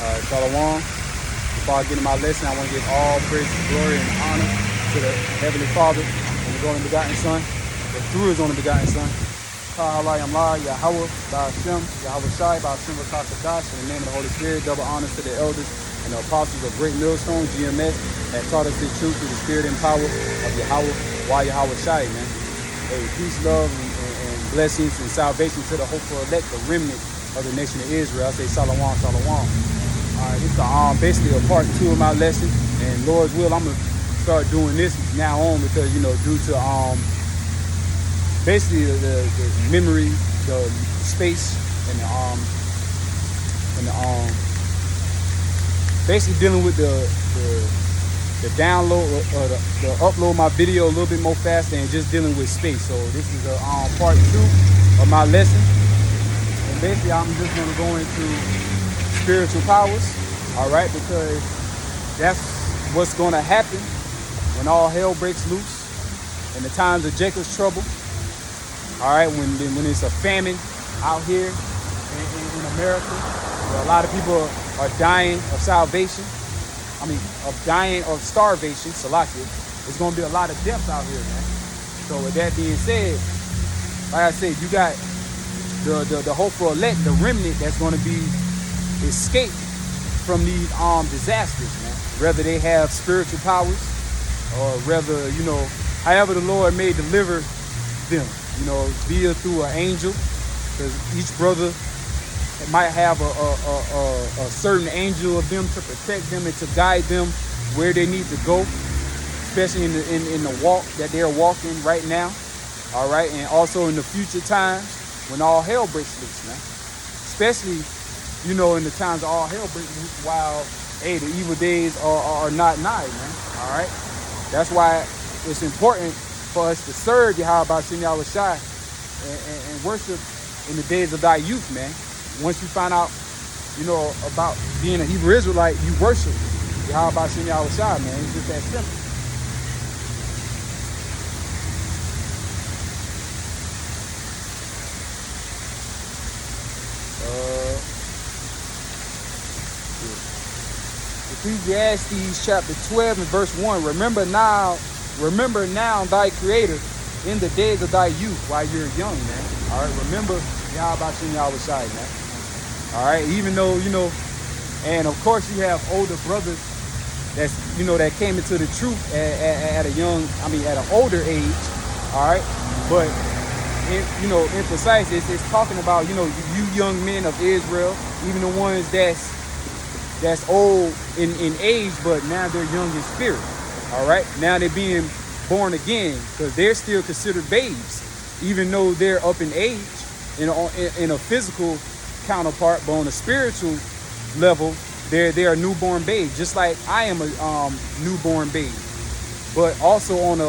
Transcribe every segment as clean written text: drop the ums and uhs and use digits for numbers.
Shalom. Before I get into my lesson, I want to give all praise, glory, and honor to the Heavenly Father and His only begotten Son, but through His only begotten Son. Yahweh, Ba'ashem, Yahweh Shai, Ba'ashem Rakakadash, in the name of the Holy Spirit, double honors to the elders and the apostles of Great Millstone, GMS, that taught us the truth through the spirit and power of Yahweh Shai, man. Hey, peace, love, and blessings and salvation to the hopeful elect, the remnant of the nation of Israel. I say shalom, shalom. All right, this is basically a part 2 of my lesson, and Lord's will, I'm gonna start doing this now on because due to basically the memory, the space, and the basically dealing with the download or the upload my video a little bit more faster and just dealing with space. So this is a part 2 of my lesson, and basically I'm just gonna go into spiritual powers, all right, because that's what's gonna happen when all hell breaks loose in the times of Jacob's trouble. All right, when it's a famine out here in America, where a lot of people are dying of dying of starvation, Salakia, there's going to be a lot of deaths out here, man. So with that being said, like I said, you got the hopeful elect, the remnant that's going to be escaped from these disasters, man. Whether they have spiritual powers or whether, however the Lord may deliver them. Be it through an angel, because each brother might have a certain angel of them to protect them and to guide them where they need to go, especially in the walk that they're walking right now. All right, and also in the future times when all hell breaks loose, man. Especially, in the times of all hell breaks loose, while the evil days are not nigh, man. All right, that's why it's important for us to serve Yahweh Shai and worship in the days of thy youth, man. Once you find out, about being a Hebrew Israelite, you worship Yahweh Shai, man. It's just that simple. Ecclesiastes chapter 12 and verse 1. Remember now thy creator in the days of thy youth while you're young, man. All right, remember Yahweh Shai, man. All right, even though, and of course you have older brothers that's, that came into the truth at an older age. All right, but in precise, it's talking about, you young men of Israel, even the ones that's old in age, but now they're young in spirit. All right, now they're being born again because they're still considered babes, even though they're up in age in a physical counterpart, but on a spiritual level, they're a newborn babe, just like I am a newborn babe. But also on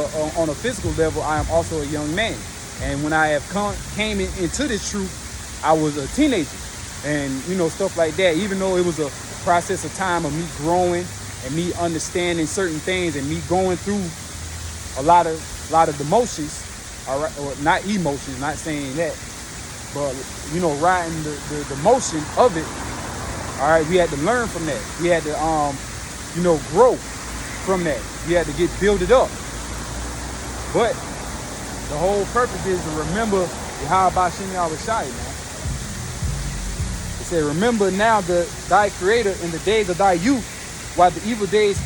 a physical level, I am also a young man. And when I have came into this truth, I was a teenager, and stuff like that. Even though it was a process of time of me growing and me understanding certain things and me going through a lot of emotions, all right, or not emotions, not saying that, but riding the motion of it. All right, we had to learn from that. We had to grow from that. We had to get builded up. But the whole purpose is to remember Yahweh Shai, man. It said, remember now thy creator in the days of thy youth, while the evil days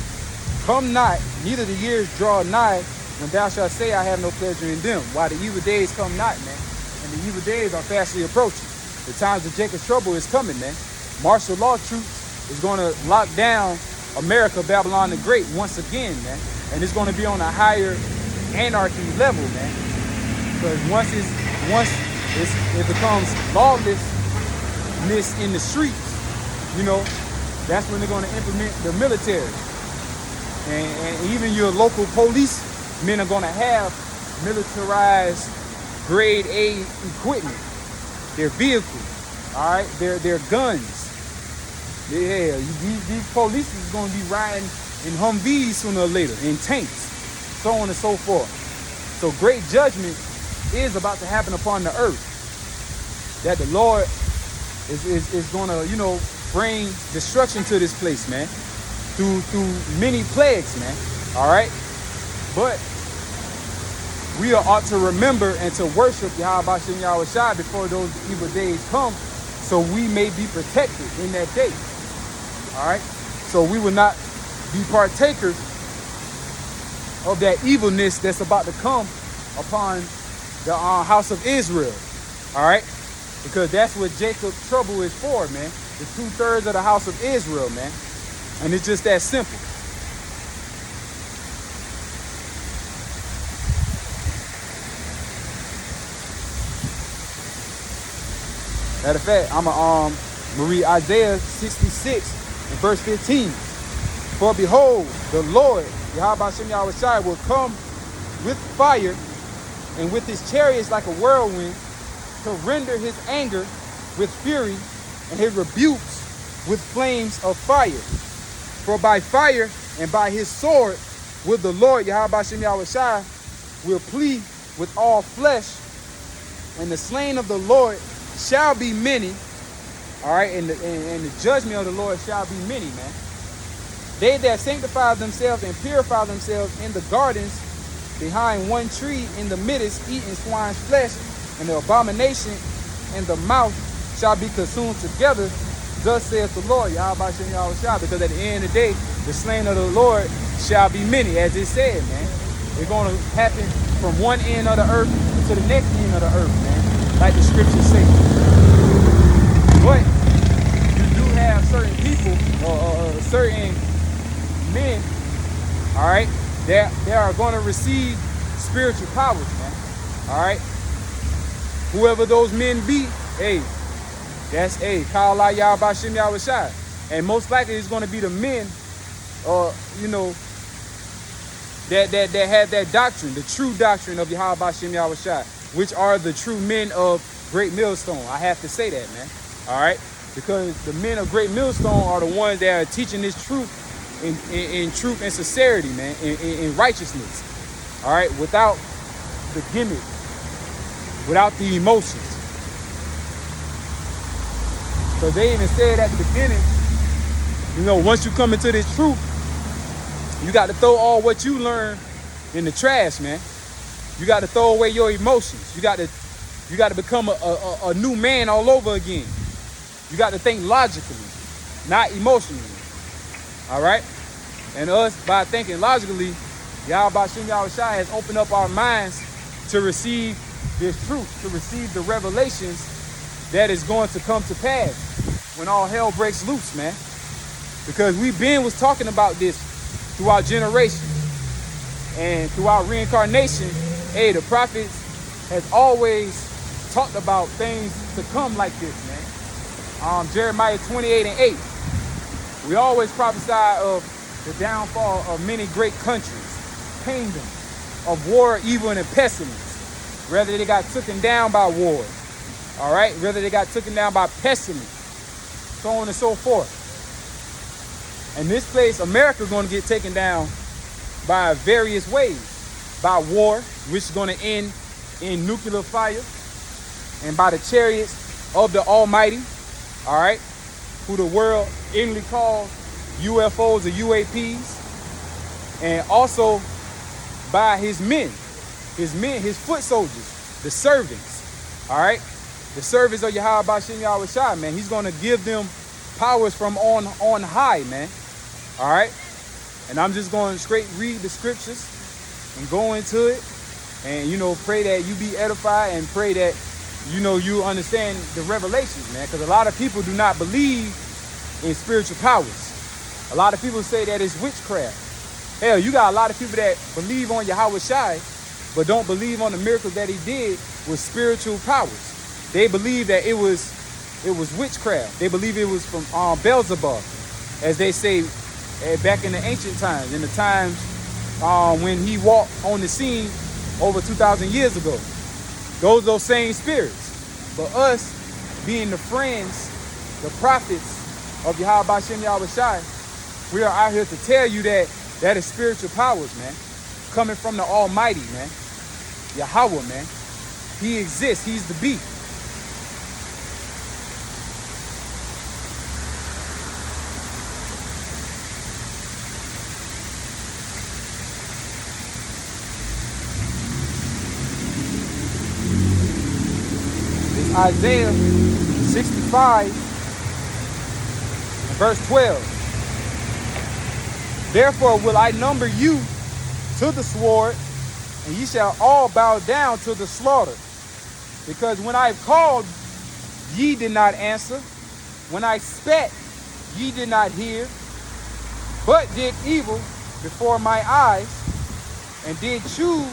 come not, neither the years draw nigh, when thou shalt say, I have no pleasure in them. While the evil days come not, man. And the evil days are fastly approaching. The times of Jacob's trouble is coming, man. Martial law troops is going to lock down America, Babylon the Great once again, man. And it's going to be on a higher anarchy level, man. Because once it becomes lawlessness in the streets, that's when they're going to implement the military. And even your local police men are going to have militarized grade A equipment, their vehicles, all right, their guns. Yeah, these police is going to be riding in Humvees sooner or later, in tanks, so on and so forth. So great judgment is about to happen upon the earth, that the Lord is going to, bring destruction to this place, man, through many plagues, man. All right, but we ought to remember and to worship Yahweh Shem Yahweh Shai before those evil days come, so we may be protected in that day. All right, so we will not be partakers of that evilness that's about to come upon the house of Israel. All right, because that's what Jacob's trouble is for, man. The 2/3 of the house of Israel, man, and it's just that simple. Matter of fact, I'm going to read Isaiah 66 and verse 15. For behold, the Lord, Yahweh Shem Yahweh Shai, will come with fire and with his chariots like a whirlwind, to render his anger with fury and his rebukes with flames of fire. For by fire and by his sword will the Lord, Yahweh Shem Yahweh Shai, will plead with all flesh, and the slain of the Lord shall be many. All right, and the judgment of the Lord shall be many, man. They that sanctify themselves and purify themselves in the gardens behind one tree in the midst, eating swine's flesh, and the abomination in the mouth shall be consumed together. Thus saith the Lord, Yahweh Shem Yahweh Shai, because at the end of the day, the slain of the Lord shall be many, as it said, man. It's going to happen from one end of the earth to the next end of the earth, man, like the scriptures say. But you do have certain people, or certain men, all right, that they are going to receive spiritual powers, man. All right, whoever those men be, hey, that's Ka'alai Yahweh Shem Yahweh Shai, and most likely it's going to be the men, you know, that have that doctrine, the true doctrine of Yahweh Shem Yahweh Shai, which are the true men of Great Millstone. I have to say that, man. All right, because the men of Great Millstone are the ones that are teaching this truth in truth and sincerity, man, in righteousness. All right, without the gimmick, without the emotions. So they even said at the beginning, you know, once you come into this truth, you got to throw all what you learn in the trash, man. You got to throw away your emotions. You got to become a new man all over again. You got to think logically, not emotionally. All right? And us, by thinking logically, Yahweh Shem Yahweh Shai has opened up our minds to receive this truth, to receive the revelations that is going to come to pass when all hell breaks loose, man. Because was talking about this throughout generations and throughout reincarnation. Hey, the prophets has always talked about things to come like this, man. Jeremiah 28:8. We always prophesy of the downfall of many great countries, kingdoms, of war, evil, and pestilence. Whether they got taken down by war, all right? Whether they got taken down by pestilence, so on and so forth. And this place, America, is going to get taken down by various ways. By war, which is going to end in nuclear fire, and by the chariots of the Almighty, all right, who the world inly calls UFOs or UAPs, and also by his men, his foot soldiers, the servants, all right, the servants of Yahweh Shem Yahweh Shai, man. He's going to give them powers from on high, man, all right. And I'm just going to straight read the scriptures and go into it, and, you know, pray that you be edified, and pray that, you know, you understand the revelations, man. Because a lot of people do not believe in spiritual powers. A lot of people say that it's witchcraft. Hell, you got a lot of people that believe on Yahweh Shai, but don't believe on the miracles that he did with spiritual powers. They believe that it was witchcraft. They believe it was from Beelzebub, as they say back in the ancient times, in the times when he walked on the scene over 2,000 years ago. Those same spirits. But us, being the friends, the prophets of Yahweh Shem Yahweh Shai, we are out here to tell you that that is spiritual powers, man, coming from the Almighty, man. Yahweh, man. He exists. He's the beast. Isaiah 65 and verse 12. Therefore will I number you to the sword, and ye shall all bow down to the slaughter. Because when I called, ye did not answer. When I spake, ye did not hear, but did evil before my eyes, and did choose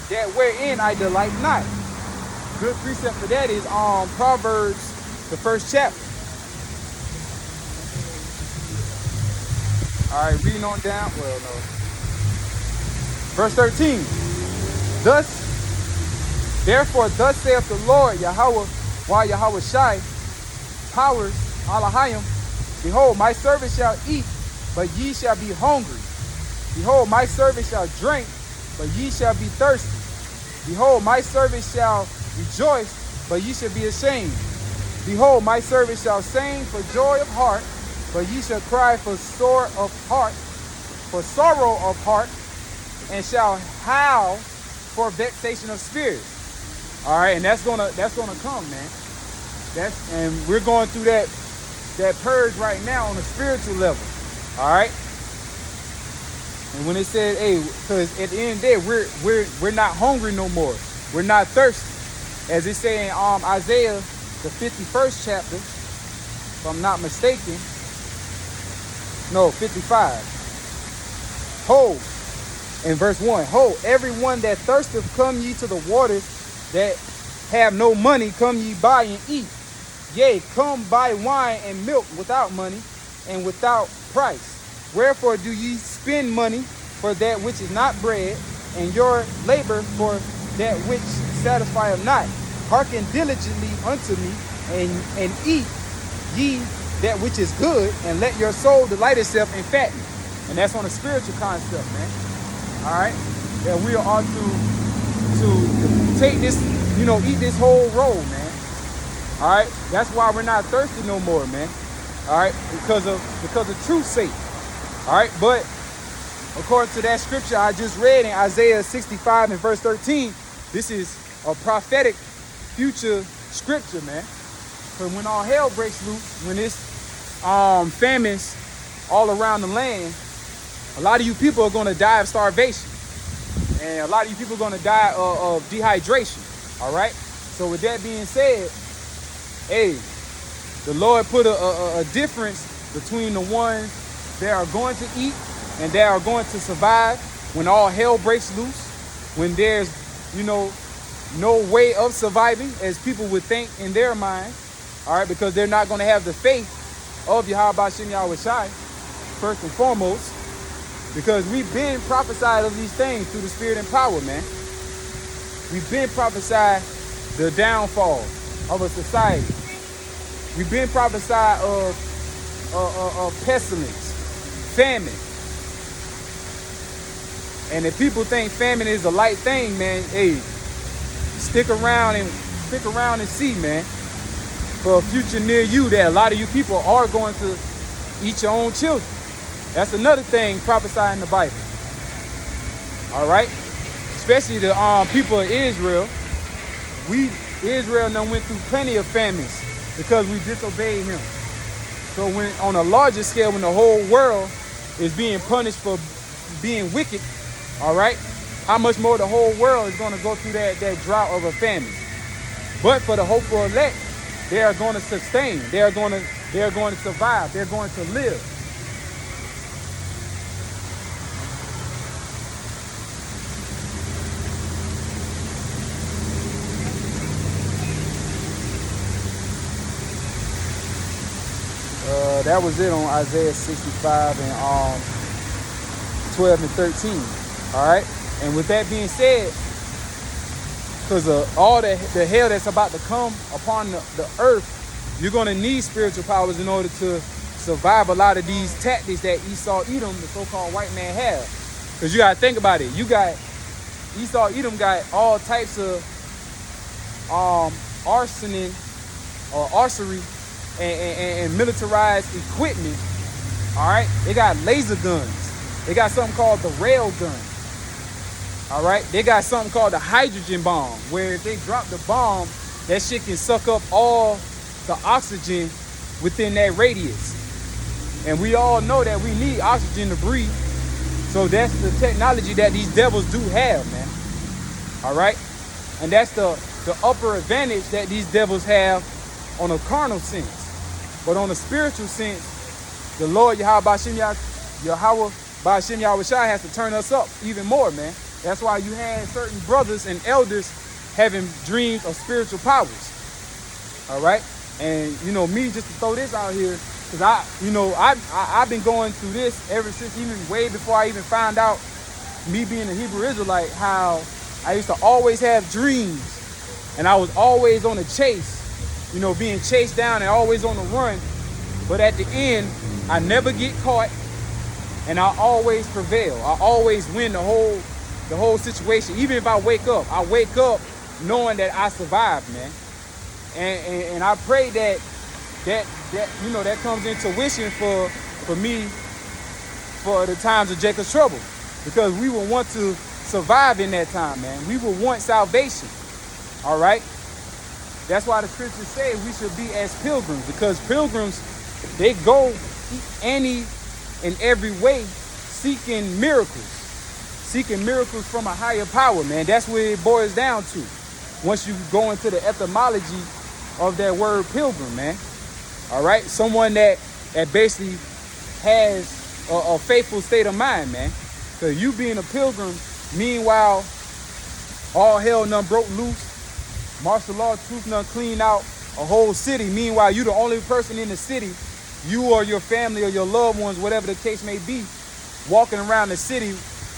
that wherein I delight not. Good precept for that is Proverbs, the 1st chapter. All right, reading on down. Well, no. Verse 13. Therefore, thus saith the Lord, Yahweh, while Yahweh Shai, powers, Alahayim, behold, my servant shall eat, but ye shall be hungry. Behold, my servant shall drink, but ye shall be thirsty. Behold, my servant shall rejoice, but ye shall be ashamed. Behold, my servant shall sing for joy of heart, but ye shall cry for sorrow of heart, and shall howl for vexation of spirit. All right, and that's gonna come, man. And we're going through that purge right now on a spiritual level. All right. And when it said, hey, because at the end of the day, we're not hungry no more. We're not thirsty. As it say in Isaiah, the 51st chapter, if I'm not mistaken. No, 55. Ho, in verse 1. Ho, everyone that thirsteth, come ye to the waters, that have no money, come ye buy and eat. Yea, come buy wine and milk without money and without price. Wherefore do ye spend money for that which is not bread, and your labor for that which satisfieth not? Hearken diligently unto me, and eat ye that which is good, and let your soul delight itself in fatness. And that's on a spiritual concept, man. All right? That we are to take this, eat this whole roll, man. All right? That's why we're not thirsty no more, man. All right? Because of truth's sake. All right? But according to that scripture I just read in Isaiah 65 and verse 13, this is a prophetic future scripture, man. But when all hell breaks loose, when it's famines all around the land, a lot of you people are going to die of starvation. And a lot of you people are going to die of dehydration. All right? So with that being said, hey, the Lord put a difference between the ones that are going to eat and that are going to survive when all hell breaks loose, when there's, no way of surviving as people would think in their mind. All right, because they're not going to have the faith of Yahweh Shem Yahweh Shai, first and foremost, because we've been prophesied of these things through the spirit and power, man. We've been prophesied the downfall of a society. We've been prophesied of pestilence, famine. And if people think famine is a light thing, man, hey, stick around and see, man, for a future near you that a lot of you people are going to eat your own children. That's another thing prophesied in the Bible. All right? Especially the people of Israel. Israel done went through plenty of famines because we disobeyed him. So when on a larger scale, when the whole world is being punished for being wicked, all right, how much more the whole world is going to go through that drought of a famine. But for the hopeful elect, they are going to sustain. They are going to survive. They're going to live. That was it on Isaiah 65 and 12 and 13. All right. And with that being said, because of all the hell that's about to come upon the earth, you're going to need spiritual powers in order to survive a lot of these tactics that Esau Edom, the so-called white man, have. Because you got to think about it. You got Esau Edom got all types of arsenal or archery and militarized equipment. All right. They got laser guns. They got something called the rail gun. All right. They got something called the hydrogen bomb, where if they drop the bomb that shit can suck up all the oxygen within that radius. And we all know that we need oxygen to breathe. So that's the technology that these devils do have, man. All right? And that's the upper advantage that these devils have on a carnal sense. But on a spiritual sense, the Lord Yahweh Ba'Shem Yahushai has to turn us up even more, man. That's why you had certain brothers and elders having dreams of spiritual powers. All right? And, you know, me, just to throw this out here, because I've been going through this ever since, even way before I even found out, me being a Hebrew Israelite, how I used to always have dreams, and I was always on a chase, you know, being chased down and always on the run. But at the end, I never get caught, and I always prevail. I always win the whole situation. Even if I wake up knowing that I survived, man. And I pray that you know, that comes into tuition for me for the times of Jacob's trouble, because we will want to survive in that time, man. We will want salvation. All right. That's why the scriptures say we should be as pilgrims, because pilgrims, they go any and every way seeking miracles from a higher power, man. That's what it boils down to once you go into the etymology of that word pilgrim, man. All right, someone that basically has a faithful state of mind, man. Because you being a pilgrim, meanwhile, all hell none broke loose, martial law, truth none clean out a whole city. Meanwhile, you the only person in the city, you or your family or your loved ones, whatever the case may be, walking around the city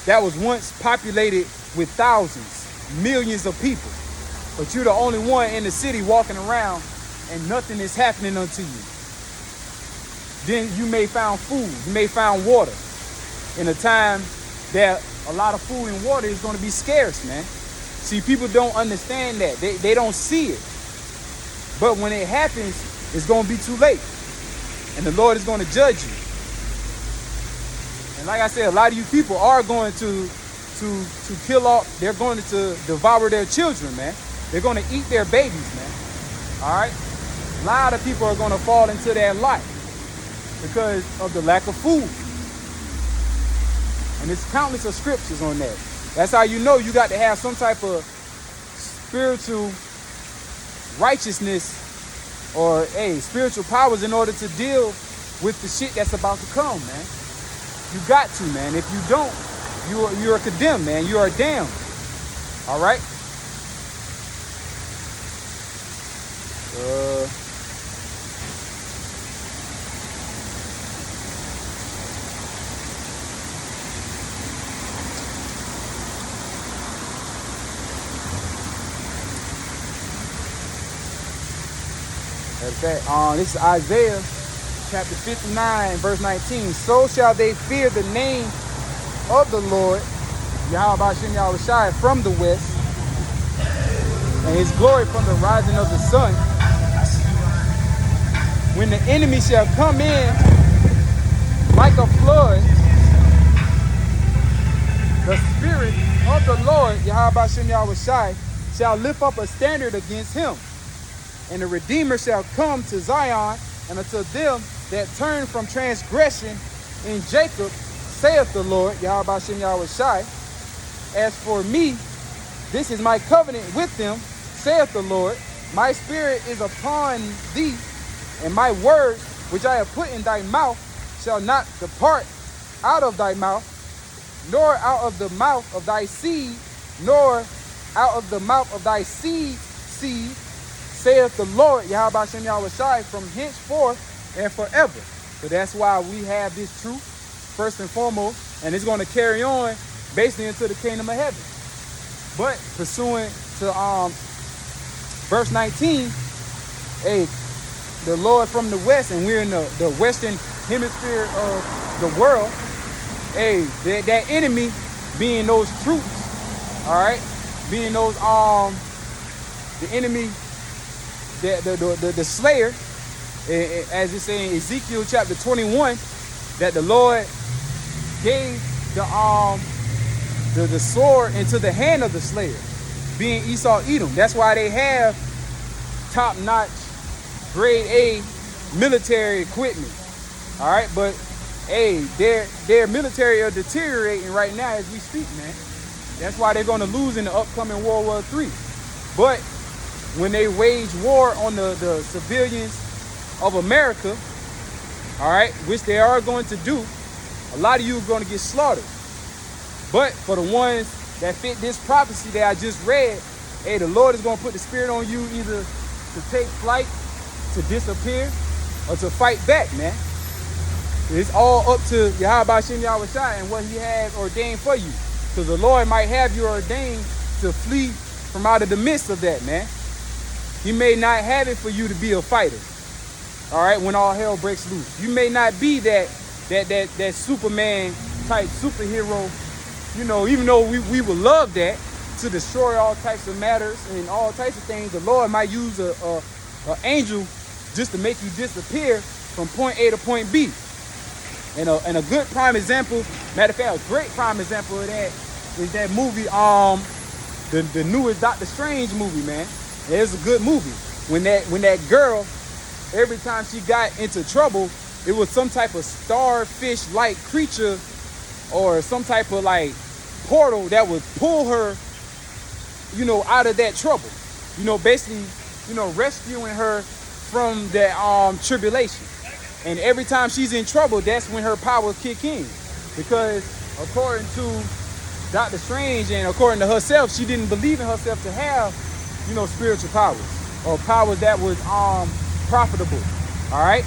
that was once populated with thousands, millions of people. But you're the only one in the city walking around and nothing is happening unto you. Then you may find food, you may find water in a time that a lot of food and water is going to be scarce, man. See, people don't understand that. They don't see it. But when it happens, it's going to be too late. And the Lord is going to judge you. And like I said, a lot of you people are going to kill off, they're going to devour their children, man. They're going to eat their babies, man. All right? A lot of people are going to fall into that life because of the lack of food. And there's countless of scriptures on that. That's how you know you got to have some type of spiritual righteousness or spiritual powers in order to deal with the shit that's about to come, man. You got to, man. If you don't, you are condemned, man. You are damned. All right? This is Isaiah chapter 59, verse 19. So shall they fear the name of the Lord, Yahweh Ba'Shem Yahushai, from the west, and his glory from the rising of the sun. When the enemy shall come in like a flood, the spirit of the Lord, Yahweh Ba'Shem Yahushai, shall lift up a standard against him. And the Redeemer shall come to Zion, and unto them that turn from transgression in Jacob, saith the Lord, Yahweh Ba'Shem Yahushai. As for me, this is my covenant with them, saith the Lord. My spirit is upon thee, and my word which I have put in thy mouth shall not depart out of thy mouth, nor out of the mouth of thy seed, nor out of the mouth of thy seed, saith the Lord, Yahweh Ba'Shem Yahushai, from henceforth and forever. So that's why we have this truth, first and foremost, and it's going to carry on basically into the kingdom of heaven. But pursuant to verse 19, the Lord from the west, and we're in the western hemisphere of the world, that enemy being those troops, all right, being those the enemy, the slayer, as it's saying in Ezekiel chapter 21, that the Lord gave the sword into the hand of the slayer, being Esau Edom. That's why they have top-notch, grade A military equipment. All right, but hey, their military are deteriorating right now as we speak, man. That's why they're going to lose in the upcoming World War III. But when they wage war on the civilians of America, all right, which they are going to do, a lot of you are going to get slaughtered. But for the ones that fit this prophecy that I just read, hey, the Lord is going to put the spirit on you either to take flight, to disappear, or to fight back, man. It's all up to Yahweh Shem Yahushua and what he has ordained for you. Because the Lord might have you ordained to flee from out of the midst of that, man. He may not have it for you to be a fighter. All right, when all hell breaks loose. You may not be that Superman type superhero, you know, even though we would love that to destroy all types of matters and all types of things. The Lord might use a angel just to make you disappear from point A to point B. And a good prime example, matter of fact, a great prime example of that is that movie, the newest Doctor Strange movie, man. It's a good movie. When that girl, every time she got into trouble, it was some type of starfish-like creature or some type of like portal that would pull her, you know, out of that trouble. You know, basically, you know, rescuing her from that tribulation. And every time she's in trouble, that's when her powers kick in. Because according to Dr. Strange and according to herself, she didn't believe in herself to have, you know, spiritual powers or powers that was profitable. All right?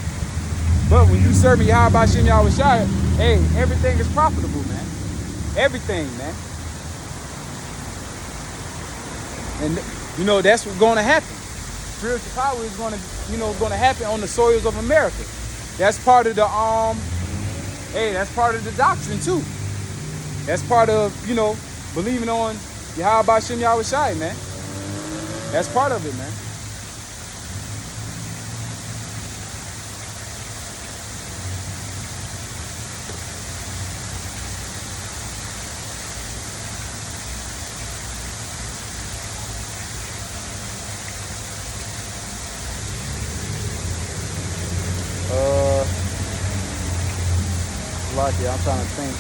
But when you serve me Yahweh Shem Yahushua, hey, everything is profitable, man. Everything, man. And you know, that's what's going to happen. Spiritual power is going to happen on the soils of America. That's part of the that's part of the doctrine too. That's part of, you know, believing on Yahweh Shem Yahushua, man. That's part of it, man. Yeah, I'm trying to think.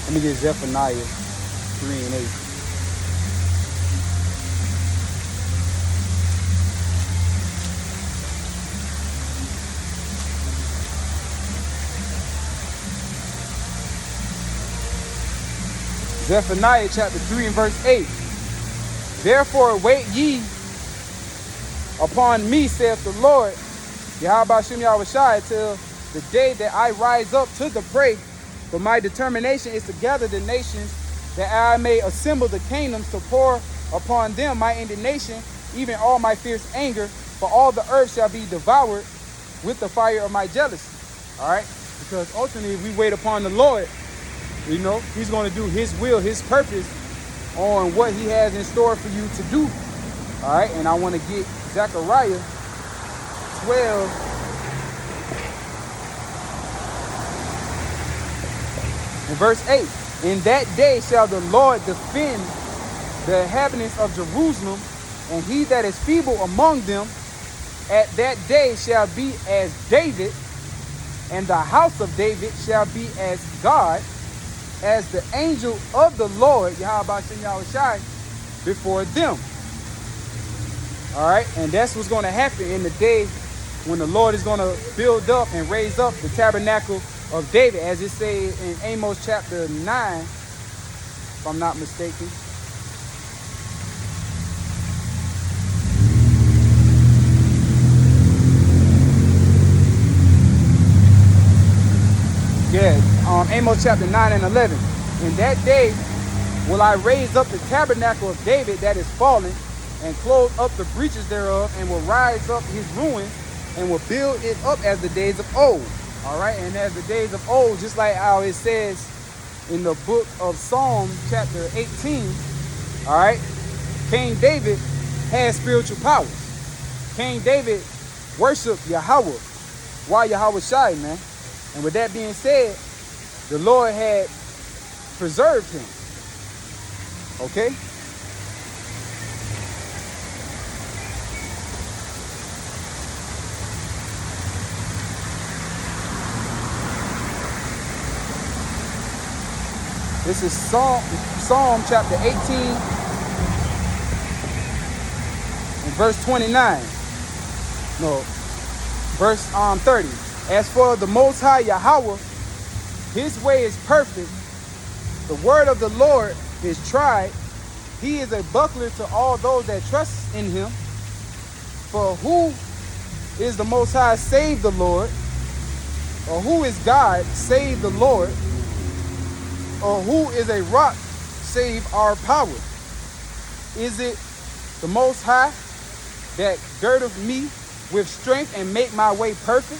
Let me get Zephaniah 3 and 8. Zephaniah chapter 3 and verse 8. Therefore wait ye upon me, saith the Lord, Yahweh Shem Yahushua, till the day that I rise up to the prey. For my determination is to gather the nations, that I may assemble the kingdoms, to pour upon them my indignation, even all my fierce anger. For all the earth shall be devoured with the fire of my jealousy. All right? Because ultimately, if we wait upon the Lord, you know, he's going to do his will, his purpose on what he has in store for you to do. All right? And I want to get Zechariah 12 and verse 8. In that day shall the Lord defend the inhabitants of Jerusalem, and he that is feeble among them at that day shall be as David, and the house of David shall be as God, as the angel of the Lord, Yahweh Shem Yahushua, before them. All right, and that's what's going to happen in the day when the Lord is going to build up and raise up the tabernacle of David, as it says in Amos chapter 9, if I'm not mistaken. Yeah, Amos chapter 9 and 11. In that day will I raise up the tabernacle of David that is fallen, and close up the breaches thereof, and will rise up his ruins, and will build it up as the days of old. All right, and as the days of old, just like how it says in the book of Psalm chapter 18, all right, King David had spiritual powers. King David worshiped Yahweh, why Yahweh Shai, man. And with that being said, the Lord had preserved him. Okay? This is Psalm chapter 18 and verse 29. No, verse 30. As for the Most High Yahweh, his way is perfect. The word of the Lord is tried. He is a buckler to all those that trust in him. For who is the Most High save the Lord? Or who is God save the Lord? Or who is a rock save our power? Is it the Most High that girdeth me with strength and make my way perfect?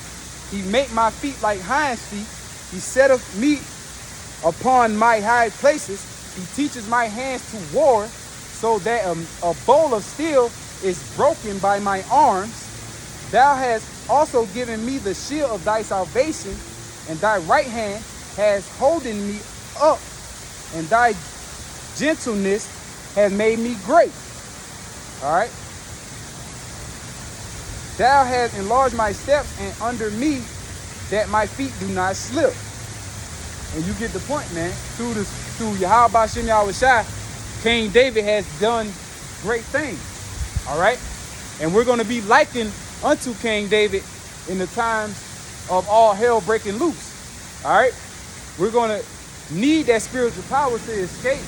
He make my feet like hinds feet. He setteth me upon my high places. He teaches my hands to war, so that a bowl of steel is broken by my arms. Thou hast also given me the shield of thy salvation, and thy right hand has holden me up, and thy gentleness has made me great. All right. Thou hast enlarged my steps, and under me that my feet do not slip. And you get the point, man. Through Yahweh Bashem Yahweh Shai, King David has done great things. All right. And we're going to be likened unto King David in the times of all hell breaking loose. All right. We're going to need that spiritual power to escape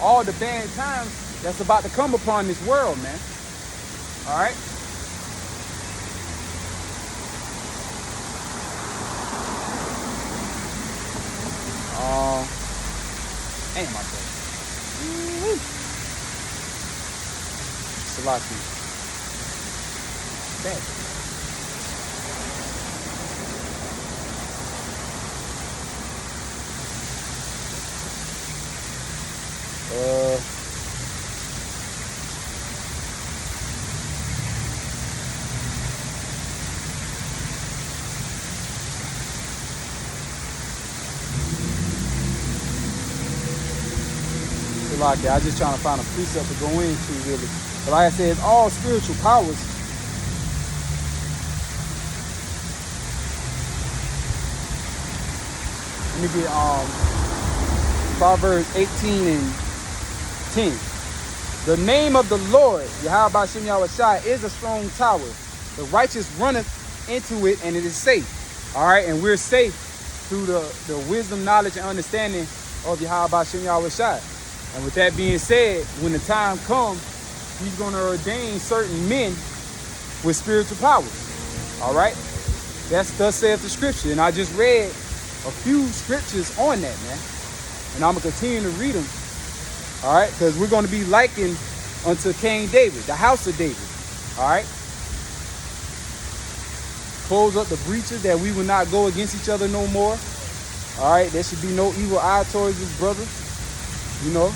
all the bad times that's about to come upon this world, man. All right. Ain't my brother. Salaki. Back. Salaki. I'm just trying to find a precept to go into, really. But like I said, it's all spiritual powers. Let me get Proverbs 18 and 10. The name of the Lord, Yahweh Bashem Yahweh Shai, is a strong tower. The righteous runneth into it, and it is safe. All right, and we're safe through the wisdom, knowledge, and understanding of Yahweh Bashem Yahweh Shai. And with that being said, when the time comes, he's going to ordain certain men with spiritual powers. All right? That's thus saith the scripture. And I just read a few scriptures on that, man. And I'm going to continue to read them. All right? Because we're going to be likened unto King David, the house of David. All right? Close up the breaches that we will not go against each other no more. All right? There should be no evil eye towards his brother. You know?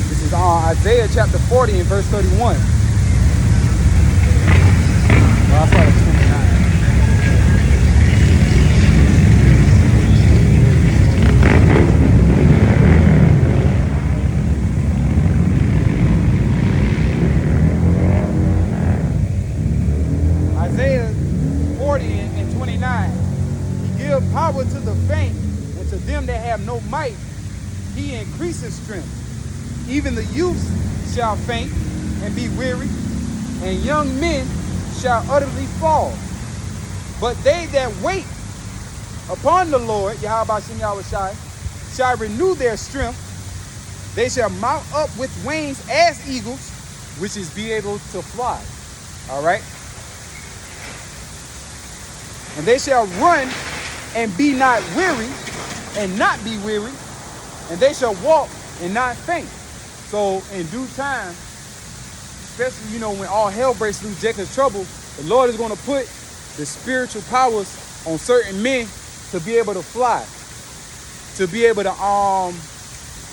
This is Isaiah chapter 40 and verse 31. Well, I started at 29. Isaiah 40 and 29. He gives power to the faint, and to them that have no might, he increases strength. Even the youths shall faint and be weary, and young men shall utterly fall. But they that wait upon the Lord, Yahweh Bashem Yahweh Shai, shall renew their strength. They shall mount up with wings as eagles, which is be able to fly. All right. And they shall run and be not weary, and not be weary, and they shall walk and not faint. So in due time, especially, you know, when all hell breaks loose, Jacob's trouble, the Lord is going to put the spiritual powers on certain men to be able to fly, to be able to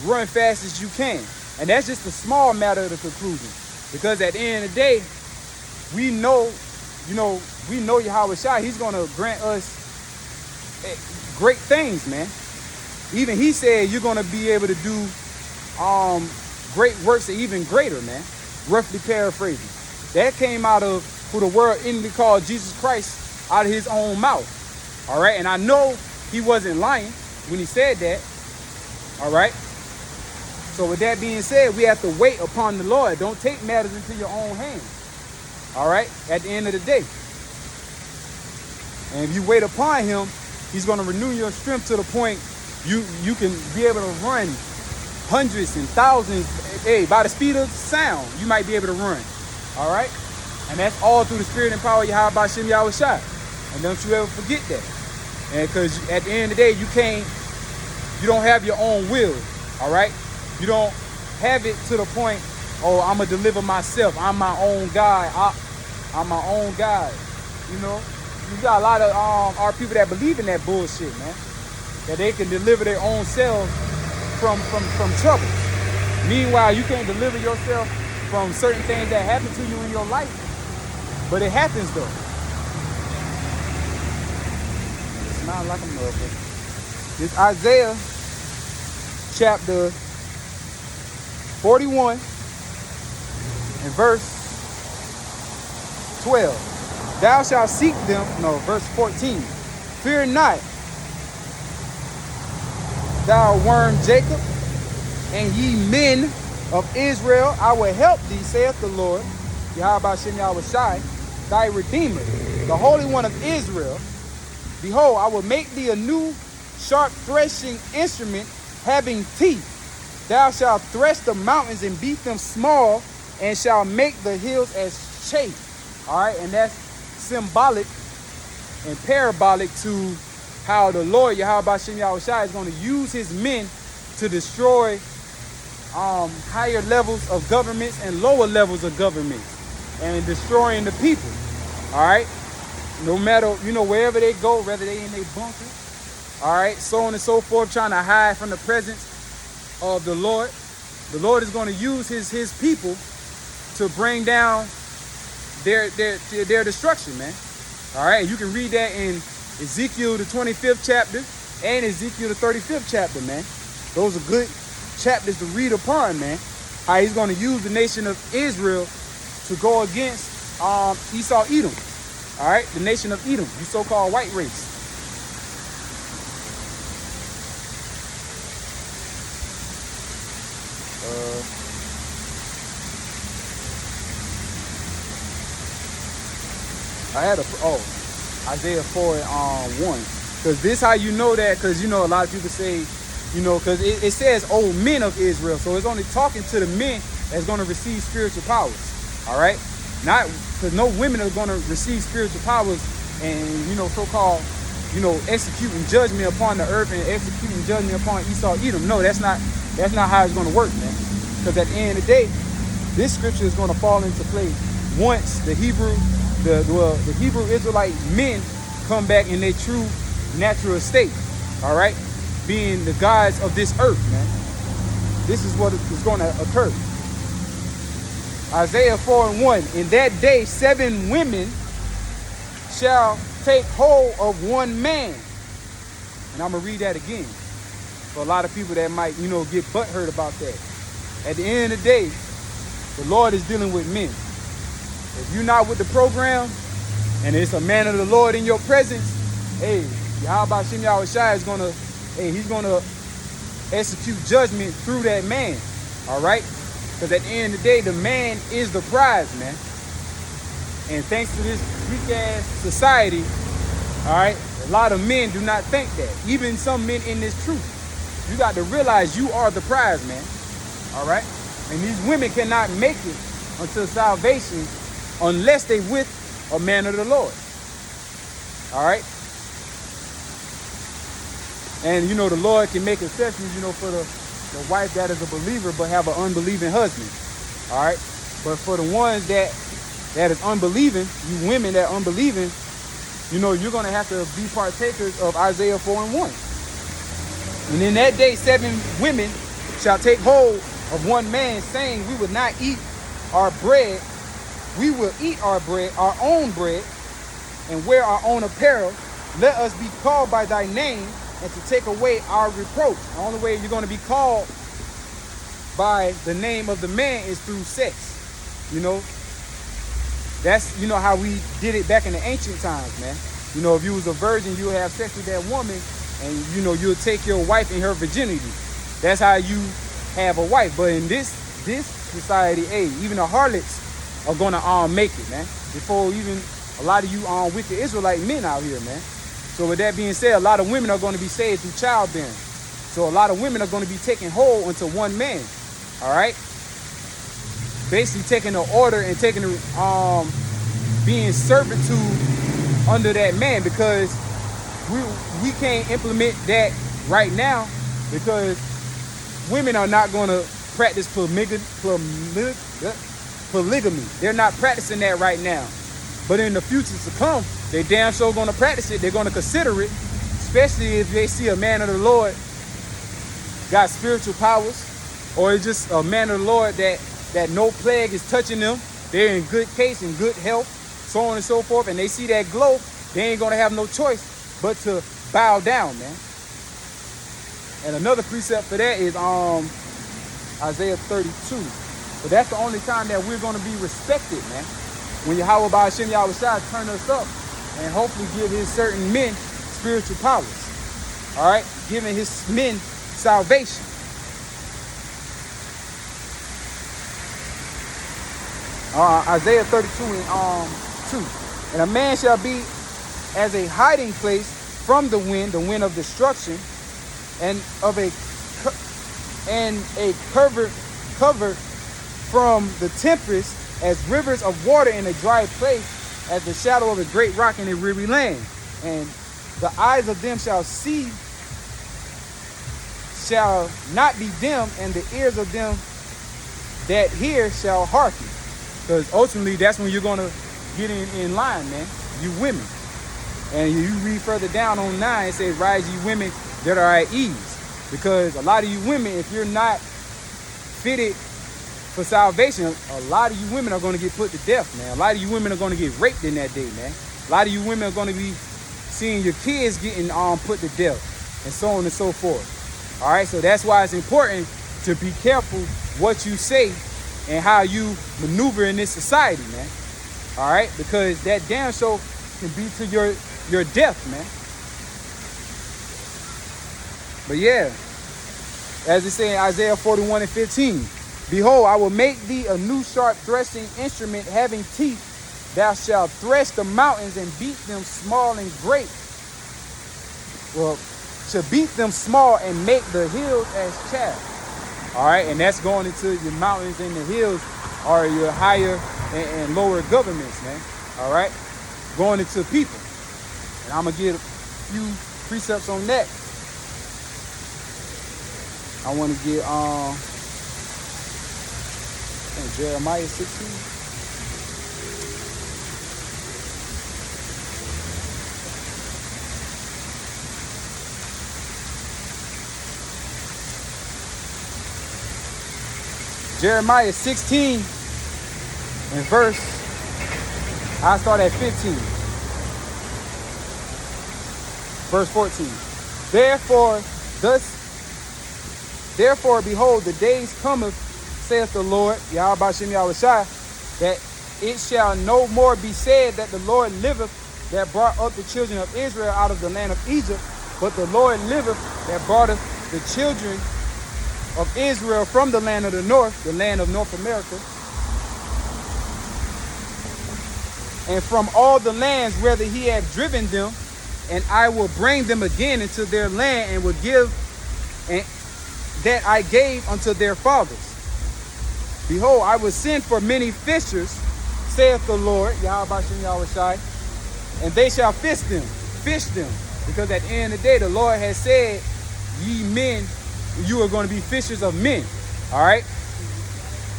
run fast as you can. And that's just a small matter of the conclusion. Because at the end of the day, we know we know Yahweh Shai, he's going to grant us great things, man. Even he said you're going to be able to do great works, even greater, man. Roughly paraphrasing. That came out of who the world inwardly called Jesus Christ out of his own mouth. All right. And I know he wasn't lying when he said that. All right. So with that being said, we have to wait upon the Lord. Don't take matters into your own hands. All right. At the end of the day. And if you wait upon him, he's going to renew your strength to the point you can be able to run hundreds and thousands. Hey, by the speed of sound, you might be able to run. All right. And that's all through the spirit and power of Yahweh Bashem Yahweh Shai. And don't you ever forget that. And because at the end of the day, you don't have your own will. All right. You don't have it to the point, oh, I'm going to deliver myself. I'm my own God. I'm my own God. You got a lot of our people that believe in that bullshit, man. That they can deliver their own selves from trouble. Meanwhile, you can't deliver yourself from certain things that happen to you in your life. But it happens, though. It's not like a motherfucker. It's Isaiah chapter 41 and verse 12. Thou shalt seek them, verse 14. Fear not, thou worm Jacob, and ye men of Israel, I will help thee, saith the Lord, Yahweh Bashem Yahweh Shai, thy Redeemer, the Holy One of Israel. Behold, I will make thee a new sharp threshing instrument, having teeth. Thou shalt thresh the mountains and beat them small, and shall make the hills as chaff. All right, and that's symbolic and parabolic to how the Lord Yahweh Bashem Yahweh Shai is going to use his men to destroy higher levels of governments and lower levels of governments, and destroying the people. All right, no matter wherever they go, whether they in their bunker, all right, so on and so forth, trying to hide from the presence of the Lord. The Lord is going to use his people to bring down their destruction, man. All right, you can read that in Ezekiel the 25th chapter and Ezekiel the 35th chapter, man. Those are good chapters to read upon, man. How he's going to use the nation of Israel to go against Esau Edom. All right, the nation of Edom, the so-called white race. I had Isaiah 4 and 1. Because this how you know that, because a lot of people say, because it says, oh, men of Israel. So it's only talking to the men that's going to receive spiritual powers. All right? Not because no women are going to receive spiritual powers and, so-called, executing judgment upon the earth and executing judgment upon Esau Edom. No, that's not how it's going to work, man. Because at the end of the day, this scripture is going to fall into play once the Hebrew Israelite men come back in their true natural state. All right? Being the gods of this earth, man. This is what is going to occur. Isaiah 4 and 1. In that day, 7 women shall take hold of one man. And I'm going to read that again. For a lot of people that might, get butthurt about that. At the end of the day, the Lord is dealing with men. If you're not with the program, and it's a man of the Lord in your presence, hey, Yahweh Bashem Yahweh Shai is going to, he's going to execute judgment through that man. All right? Because at the end of the day, the man is the prize, man. And thanks to this weak-ass society, all right, a lot of men do not think that. Even some men in this truth. You got to realize you are the prize, man. All right? And these women cannot make it until salvation unless they with a man of the Lord. All right? And, the Lord can make exceptions, for the wife that is a believer but have an unbelieving husband. All right? But for the ones that is unbelieving, you women that unbelieving, you're going to have to be partakers of Isaiah 4 and 1. And in that day, 7 women shall take hold of one man, saying, we will not eat our bread. We will eat our bread, our own bread, and wear our own apparel. Let us be called by thy name, and to take away our reproach. The only way you're going to be called by the name of the man is through sex. You know, that's, you know, how we did it back in the ancient times, man. You know, if you was a virgin, you would have sex with that woman, and, you know, you'll take your wife in her virginity. That's how you have a wife. But in this society, hey, even the harlots are going to make it, man. Before even a lot of you wicked Israelite men out here, man. So with that being said, a lot of women are going to be saved through childbearing. So a lot of women are going to be taken whole into one man. All right. Basically taking the order and taking the being servitude under that man, because we can't implement that right now, because women are not going to practice polygamy. They're not practicing that right now. But in the future to come, they damn sure going to practice it. They're going to consider it, especially if they see a man of the Lord got spiritual powers, or it's just a man of the Lord that no plague is touching them. They're in good case, in good health, so on and so forth. And they see that glow, they ain't going to have no choice but to bow down, man. And another precept for that is Isaiah 32. So that's the only time that we're going to be respected, man. When Yahweh Ba'ashem Yahushua turn us up and hopefully give his certain men spiritual powers. All right? Giving his men salvation. Isaiah 32 and 2. And a man shall be as a hiding place from the wind of destruction, and of a cover from the tempest, as rivers of water in a dry place, as the shadow of a great rock in a weary land. And the eyes of them shall see, shall not be dim, and the ears of them that hear shall hearken. Because ultimately, that's when you're going to get in line, man, you women. And you read further down on 9, it says, rise ye women that are at ease. Because a lot of you women, if you're not fitted for salvation, a lot of you women are going to get put to death, man. A lot of you women are going to get raped in that day, man. A lot of you women are going to be seeing your kids getting put to death, and so on and so forth. All right, so that's why it's important to be careful what you say and how you maneuver in this society, man. All right, because that damn show can be to your death, man. But yeah, as it says in Isaiah 41 and 15, behold, I will make thee a new sharp threshing instrument having teeth. Thou shalt thresh the mountains and beat them small and great. Well, to beat them small and make the hills as chaff. All right, and that's going into your mountains and the hills are your higher and lower governments, man. All right, going into people. And I'm going to give a few precepts on that. I want to get Jeremiah 16. Jeremiah 16 and verse, I start at 15. Verse 14. Therefore, behold, the days cometh, saith the Lord, Yahweh Ba'ashem Yahushua, that it shall no more be said that the Lord liveth, that brought up the children of Israel out of the land of Egypt, but the Lord liveth, that brought up the children of Israel from the land of the north, the land of North America, and from all the lands whither he hath driven them, and I will bring them again into their land, and will give that I gave unto their fathers. Behold, I will send for many fishers, saith the Lord, Yahweh Ba'ashem Yahushua, and they shall fish them. Because at the end of the day, the Lord has said, ye men, you are going to be fishers of men. All right?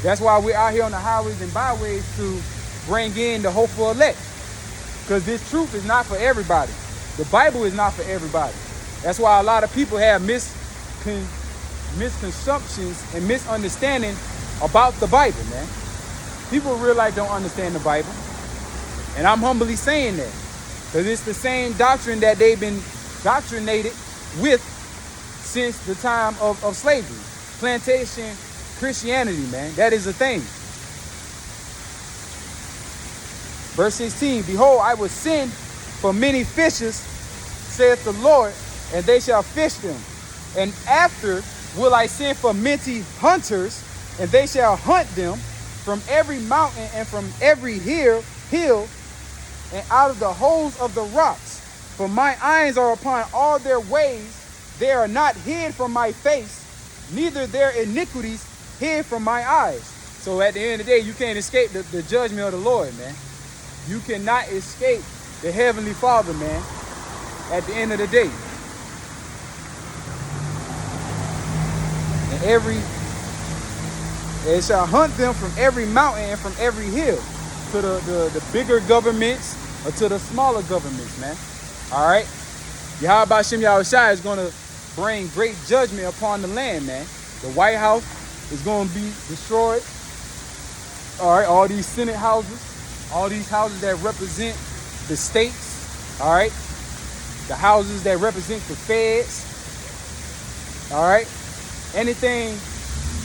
That's why we're out here on the highways and byways to bring in the hopeful elect. Because this truth is not for everybody. The Bible is not for everybody. That's why a lot of people have misconceptions and misunderstanding about the Bible, man. People in real life don't understand the Bible. And I'm humbly saying that. Because it's the same doctrine that they've been doctrinated with since the time of slavery. Plantation Christianity, man. That is a thing. Verse 16, behold, I will send for many fishers, saith the Lord, and they shall fish them. And after will I send for many hunters, and they shall hunt them from every mountain and from every hill, and out of the holes of the rocks. For my eyes are upon all their ways. They are not hid from my face, neither their iniquities hid from my eyes. So at the end of the day, you can't escape the judgment of the Lord, man. You cannot escape the Heavenly Father, man, at the end of the day. And they shall hunt them from every mountain and from every hill, to the bigger governments or to the smaller governments, man. All right? Yahweh Shem Yahushua is going to bring great judgment upon the land, man. The White House is going to be destroyed. All right? All these Senate houses, all these houses that represent the states, all right? The houses that represent the feds, all right? Anything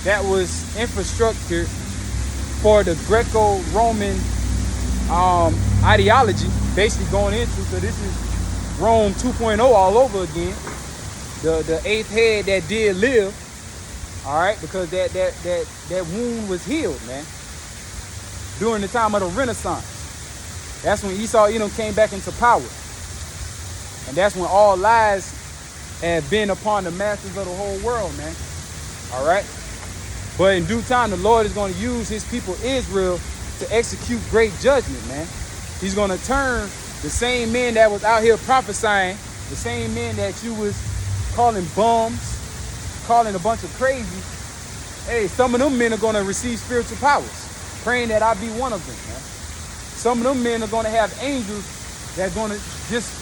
that was infrastructure for the Greco-Roman ideology, basically going into, so this is Rome 2.0 all over again. The eighth head that did live, all right, because that wound was healed, man, during the time of the Renaissance. That's when Esau, came back into power. And that's when all lies have been upon the masses of the whole world, man. All right? But in due time, the Lord is going to use his people Israel to execute great judgment, man. He's going to turn the same men that was out here prophesying, the same men that you was calling bums, calling a bunch of crazy. Hey, some of them men are going to receive spiritual powers, praying that I be one of them, man. Some of them men are going to have angels that's going to just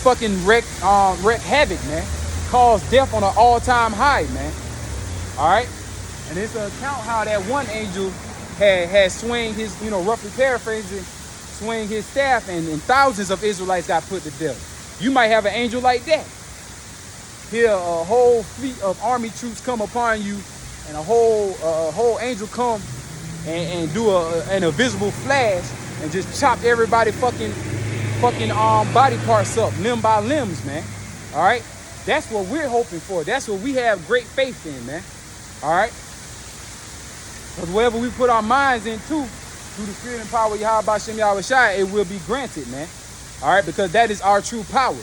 fucking wreak havoc, man. Cause death on an all-time high, man. All right? And it's an account how that one angel had swing his, roughly paraphrasing, swing his staff, and thousands of Israelites got put to death. You might have an angel like that. Here, a whole fleet of army troops come upon you, and a whole angel come and do an invisible flash and just chop everybody fucking body parts up, limb by limbs, man. All right? That's what we're hoping for. That's what we have great faith in, man. All right? Because whatever we put our minds into, through the spirit and power of Yahweh Shem Yahushua, it will be granted, man. All right? Because that is our true power.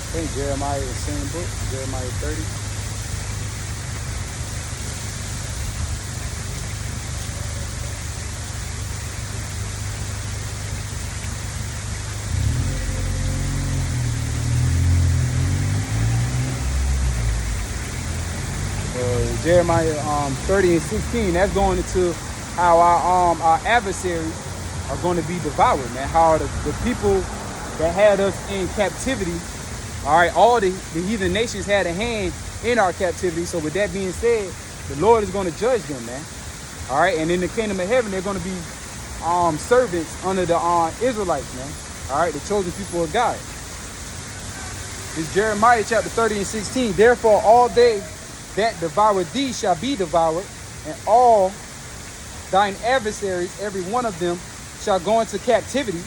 I think Jeremiah is the same book, Jeremiah 30. Jeremiah 30 and 16, that's going into how our adversaries are going to be devoured, man. How the people that had us in captivity, all right, all the heathen nations had a hand in our captivity. So with that being said, the Lord is going to judge them, man. All right, and in the kingdom of heaven, they're going to be servants under the Israelites, man. All right, the chosen people of God. It's Jeremiah chapter 30 and 16. Therefore, all they that devour thee shall be devoured, and all thine adversaries, every one of them, shall go into captivity,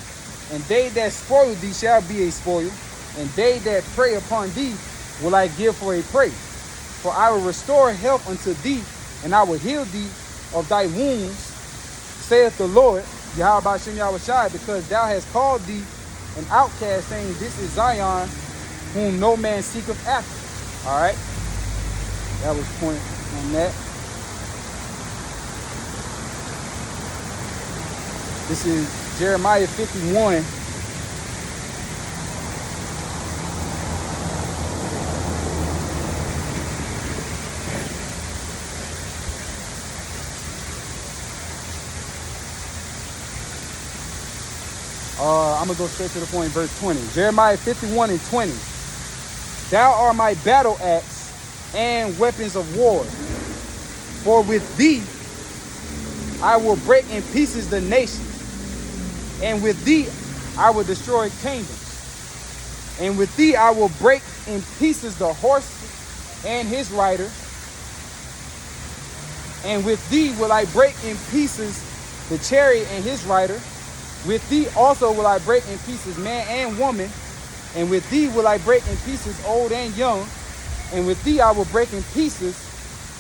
and they that spoil thee shall be a spoil, and they that prey upon thee will I give for a prey. For I will restore health unto thee, and I will heal thee of thy wounds, saith the Lord, Yahweh Shem Yahushua, because thou hast called thee an outcast, saying, this is Zion, whom no man seeketh after. All right? That was point on that. This is Jeremiah 51 I'm going to go straight to the point, verse 20. Jeremiah 51 and 20. Thou art my battle axe and weapons of war. For with thee I will break in pieces the nations, and with thee I will destroy kingdoms. And with thee I will break in pieces the horse and his rider. And with thee will I break in pieces the chariot and his rider. With thee also will I break in pieces man and woman. And with thee will I break in pieces old and young. And with thee I will break in pieces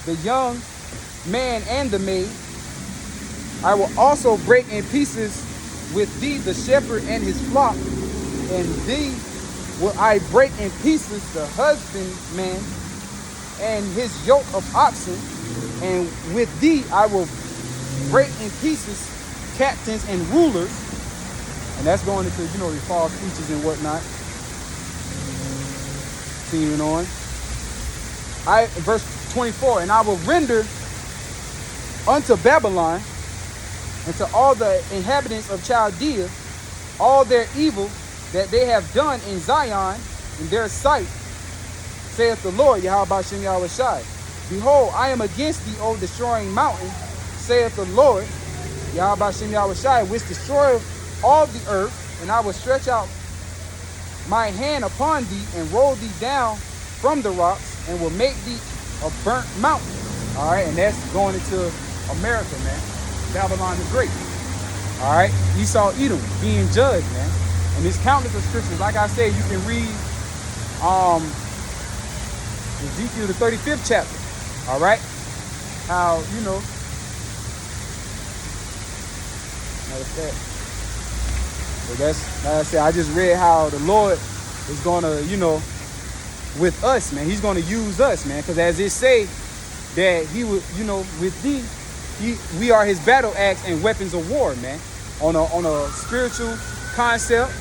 the young man and the maid. I will also break in pieces with thee the shepherd and his flock. And thee will I break in pieces the husbandman and his yoke of oxen. And with thee I will break in pieces captains and rulers. And that's going into, the false teachers and whatnot. Continuing on. Verse 24, and I will render unto Babylon and to all the inhabitants of Chaldea all their evil that they have done in Zion in their sight, saith the Lord, Yahweh Shem Yahweh Shai. Behold, I am against thee, O destroying mountain, saith the Lord, Yahweh Shem Yahweh Shai, which destroyeth all the earth, and I will stretch out my hand upon thee and roll thee down from the rocks and will make thee a burnt mountain. All right, and that's going into America, man. Babylon the Great. All right, Esau, Edom being judged, man. And there's countless of scriptures. Like I said, you can read Ezekiel the 35th chapter. All right, how so that's, like I said, I just read how the Lord is gonna, with us, man. He's gonna use us, man, because as it say that he would, with thee, we are his battle axe and weapons of war, man. On a spiritual concept,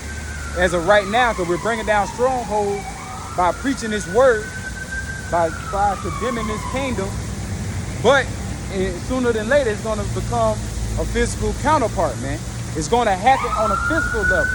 as of right now, because we're bringing down strongholds by preaching this word, by condemning this kingdom. But sooner than later, it's going to become a physical counterpart, man. It's going to happen on a physical level.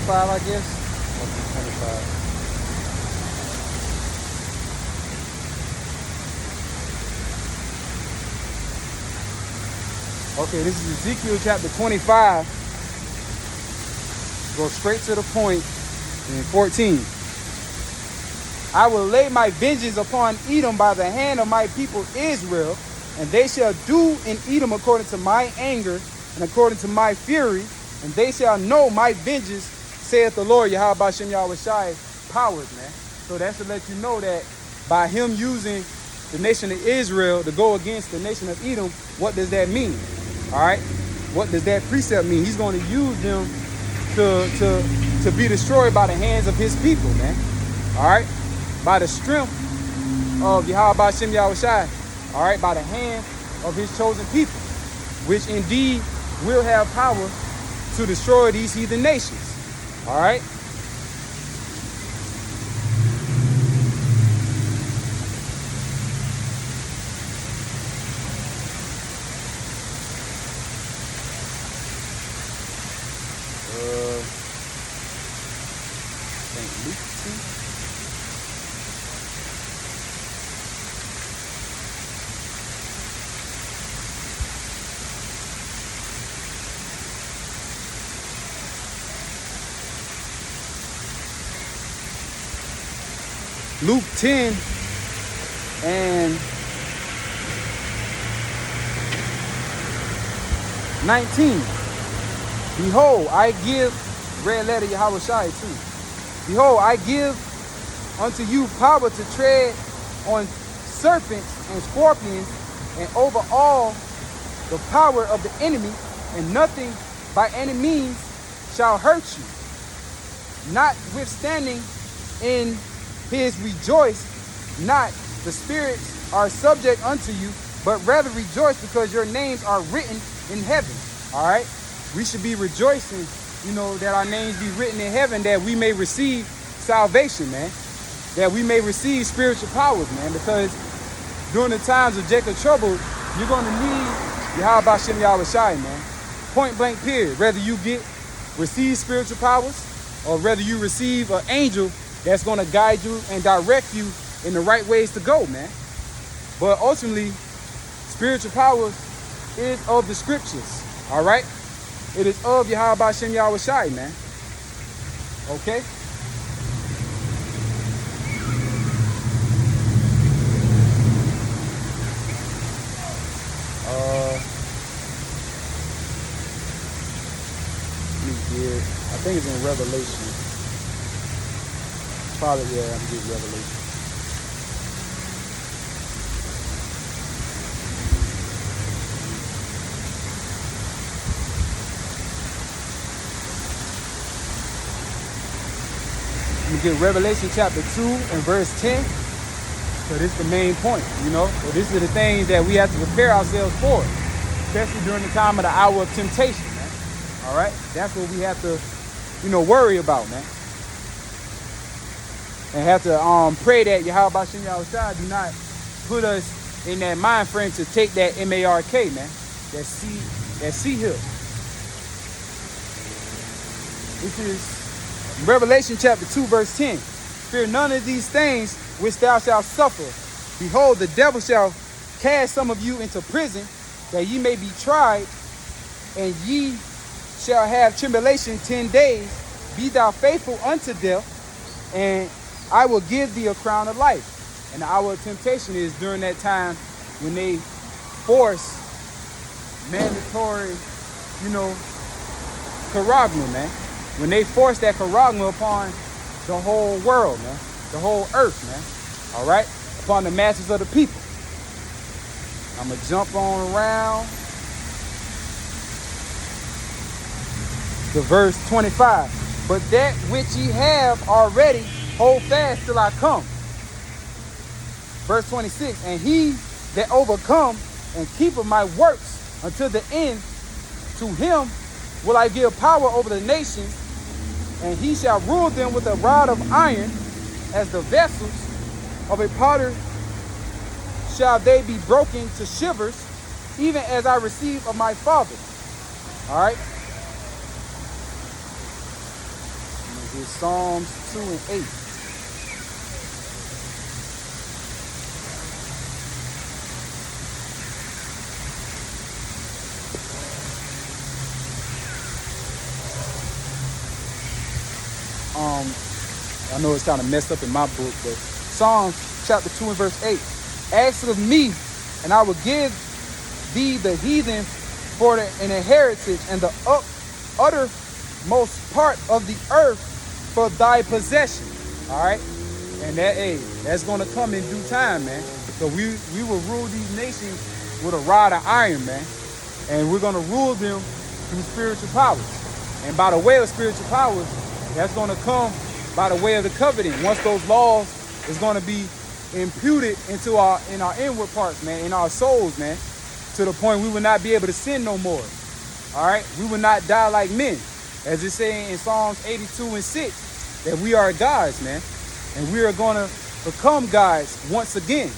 I guess. 25. Okay, this is Ezekiel chapter 25. Go straight to the point in 14. I will lay my vengeance upon Edom by the hand of my people Israel, and they shall do in Edom according to my anger and according to my fury, and they shall know my vengeance, saith the Lord, Yahweh Shem Yahweh Shai, powers, man. So that's to let you know that by him using the nation of Israel to go against the nation of Edom, what does that mean? All right? What does that precept mean? He's going to use them to be destroyed by the hands of his people, man. All right? By the strength of Yahweh Shem Yahweh Shai. All right? By the hand of his chosen people, which indeed will have power to destroy these heathen nations. All right. Luke 10 and 19. Behold, I give, red letter Yahweh Shai too. Behold, I give unto you power to tread on serpents and scorpions and over all the power of the enemy, and nothing by any means shall hurt you. Notwithstanding in his rejoice, not the spirits are subject unto you, but rather rejoice because your names are written in heaven. All right? We should be rejoicing, that our names be written in heaven, that we may receive salvation, man. That we may receive spiritual powers, man, because during the times of Jacob trouble, you're going to need Yahweh Bashem Yahweh Shai, man. Point blank period. Whether you receive spiritual powers or whether you receive an angel that's going to guide you and direct you in the right ways to go, man. But ultimately, spiritual powers is of the scriptures, all right? It is of Yahweh Bashem Yahweh Shai, man. Okay? I think it's in Revelation. Probably, yeah, I'm getting Revelation. You get Revelation chapter 2 and verse 10. So this is the main point, So this is the things that we have to prepare ourselves for, especially during the time of the hour of temptation, man. All right? That's what we have to, worry about, man. And have to pray that Yahweh Bashem Yahweh Shai do not put us in that mind frame to take that MARK, man. That C hill. This is Revelation chapter 2, verse 10. Fear none of these things which thou shalt suffer. Behold, the devil shall cast some of you into prison, that ye may be tried, and ye shall have tribulation 10 days. Be thou faithful unto death, and I will give thee a crown of life. And the hour of temptation is during that time when they force mandatory, charagma, man. When they force that charagma upon the whole world, man. The whole earth, man. All right? Upon the masses of the people. I'm going to jump on around to verse 25. But that which ye have already, hold fast till I come. Verse 26. And he that overcome and keepeth my works until the end, to him will I give power over the nations, and he shall rule them with a rod of iron, as the vessels of a potter shall they be broken to shivers, even as I received of my Father. All right. Here's Psalms 2 and 8. I know it's kind of messed up in my book, but Psalms chapter 2 and verse 8. Ask of me, and I will give thee the heathen for an inheritance, and the uttermost part of the earth for thy possession. All right? And that's going to come in due time, man. So we will rule these nations with a rod of iron, man. And we're going to rule them through spiritual powers. And by the way of spiritual powers, that's going to come by the way of the covenant. Once those laws is going to be imputed in our inward parts, man, in our souls, man, to the point we will not be able to sin no more. All right? We will not die like men. As it's saying in Psalms 82 and 6, that we are gods, man. And we are going to become gods once again.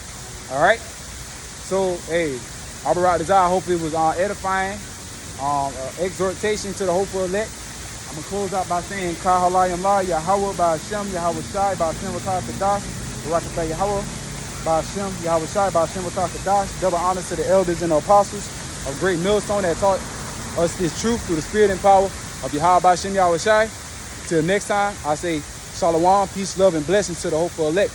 All right? So, hey, I hope it was edifying, exhortation to the hopeful elect. I'm going to close out by saying, Kahalayam La, Yahweh, Ba'ashem, Yahweh Shai, Ba'ashem, Wakar Kadash, Barakatah Yahweh, Ba'ashem, Yahweh Shai, Ba'ashem, Wakar Kadash. Double honor to the elders and the apostles of Great Millstone that taught us this truth through the spirit and power of Yahweh, Ba'ashem, Yahweh Shai. Till next time, I say, Shalom, peace, love, and blessings to the hopeful elect.